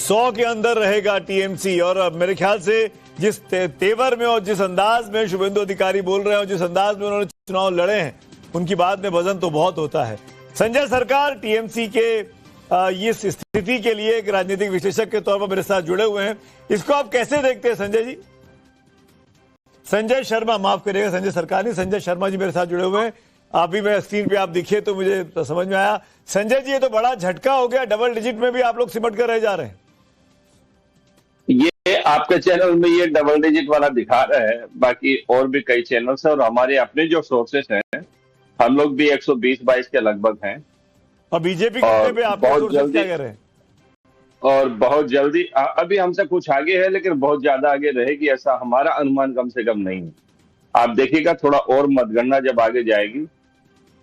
100 के अंदर रहेगा टीएमसी। और मेरे ख्याल से जिस तेवर में और जिस अंदाज में शुभेंदु अधिकारी बोल रहे हैं और जिस अंदाज में उन्होंने चुनाव लड़े हैं, उनकी बात में वजन तो बहुत होता है। संजय सरकार टीएमसी के इस स्थिति के लिए एक राजनीतिक विश्लेषक के तौर पर मेरे साथ जुड़े हुए हैं। इसको आप कैसे देखते हैं संजय जी? संजय शर्मा, माफ करिएगा, संजय सरकार नहीं, संजय शर्मा जी मेरे साथ जुड़े हुए हैं। आप भी मैं स्क्रीन पे आप दिखे तो मुझे समझ में आया। संजय जी, ये तो बड़ा झटका हो गया, डबल डिजिट में भी आप लोग सिमट कर रह जा रहे हैं। ये आपके चैनल में ये डबल डिजिट वाला दिखा रहा है, बाकी और भी कई चैनल्स हैं और हमारे अपने जो सोर्सेस हैं हम लोग भी 120-22 के लगभग हैं। और बीजेपी कितने पे आप सोर्सेस क्या कह रहे हैं? और बहुत जल्दी, अभी हमसे कुछ आगे है लेकिन बहुत ज्यादा आगे रहेगी ऐसा हमारा अनुमान कम से कम नहीं है। आप देखिएगा थोड़ा और मतगणना जब आगे जाएगी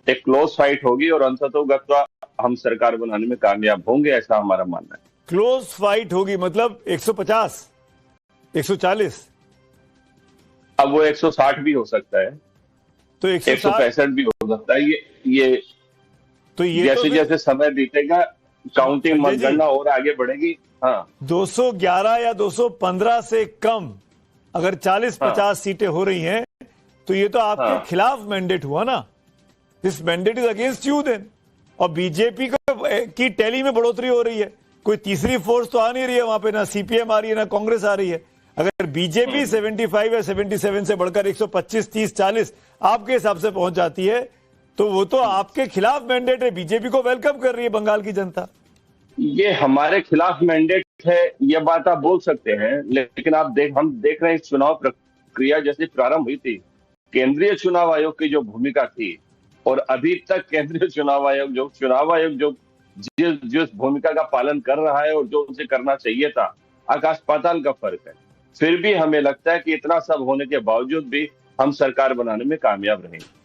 एक क्लोज फाइट होगी और अंततोगत्वा हम सरकार बनाने में कामयाब होंगे, ऐसा हमारा मानना है। क्लोज फाइट होगी मतलब 150, 140, अब वो 160 भी हो सकता है, तो 165 भी हो सकता है। ये तो ये जैसे जैसे समय बीतेगा काउंटिंग मतगणना और आगे बढ़ेगी। हाँ, 211 या 215 से कम अगर 40-50 सीटें हो रही हैं तो ये तो आपके खिलाफ मैंडेट हुआ ना। This mandate is against you then. और बीजेपी की टैली में बढ़ोतरी हो रही है, कोई तीसरी फोर्स तो आ नहीं रही है वहां पे, ना सीपीएम आ रही है ना कांग्रेस आ रही है। अगर बीजेपी 75 या 77 से बढ़कर 125, 30, 40 आपके हिसाब से पहुंच जाती है तो वो तो आपके खिलाफ मैंडेट है। बीजेपी को वेलकम कर रही है बंगाल की जनता। ये हमारे खिलाफ मैंडेट है, ये बात आप बोल सकते हैं, लेकिन हम देख रहे हैं इस चुनाव प्रक्रिया जैसे प्रारंभ हुई थी, केंद्रीय चुनाव आयोग की जो भूमिका थी और अभी तक केंद्रीय चुनाव आयोग जो जिस भूमिका का पालन कर रहा है और जो उसे करना चाहिए था, आकाश पाताल का फर्क है। फिर भी हमें लगता है कि इतना सब होने के बावजूद भी हम सरकार बनाने में कामयाब रहेंगे।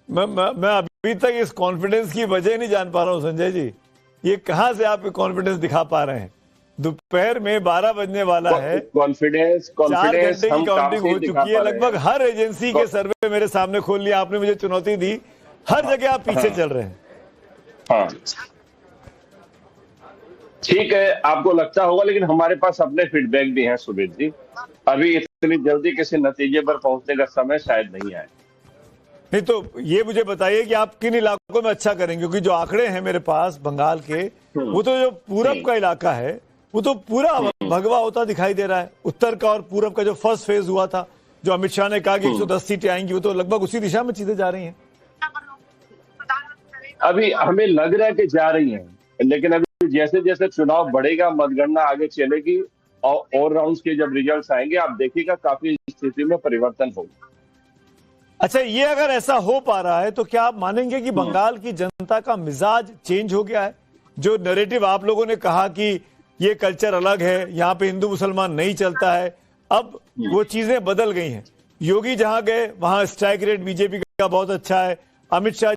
मैं अभी तक इस कॉन्फिडेंस की वजह नहीं जान पा रहा हूं संजय जी, ये कहां से आप कॉन्फिडेंस दिखा पा रहे हैं? दोपहर में 12 बजने वाला है, कॉन्फिडेंस 4 घंटे की काउंटिंग हो चुकी है, लगभग हर एजेंसी के सर्वे मेरे सामने खोल लिया, आपने मुझे चुनौती दी, हर जगह आप पीछे चल रहे हैं। हाँ ठीक है, आपको लगता होगा, लेकिन हमारे पास अपने फीडबैक भी हैं सुबीर जी। अभी इतनी जल्दी किसी नतीजे पर पहुंचने का समय शायद नहीं आए। नहीं तो ये मुझे बताइए कि आप किन इलाकों में अच्छा करेंगे, क्योंकि जो आंकड़े हैं मेरे पास बंगाल के, वो तो जो पूरब का इलाका है वो तो पूरा भगवा होता दिखाई दे रहा है। उत्तर का और पूरब का जो फर्स्ट फेज हुआ था, जो अमित शाह ने कहा कि 110 सीटें आएंगी, वो तो लगभग उसी दिशा में चीजें जा रही हैं। अभी हमें लग रहा है कि जा रही हैं, लेकिन अभी जैसे जैसे चुनाव बढ़ेगा, मतगणना आगे चलेगी और राउंड्स के जब रिजल्ट्स आएंगे, आप देखिएगा काफी स्थिति में परिवर्तन होगा। अच्छा, ये अगर ऐसा हो पा रहा है तो क्या आप मानेंगे कि बंगाल की जनता का मिजाज चेंज हो गया है? जो नैरेटिव आप लोगों ने कहा कि ये कल्चर अलग है, यहाँ पे हिंदू मुसलमान नहीं चलता है, अब वो चीजें बदल गई हैं। योगी जहां गए वहां स्ट्राइक रेट बीजेपी का बहुत अच्छा है, अमित शाह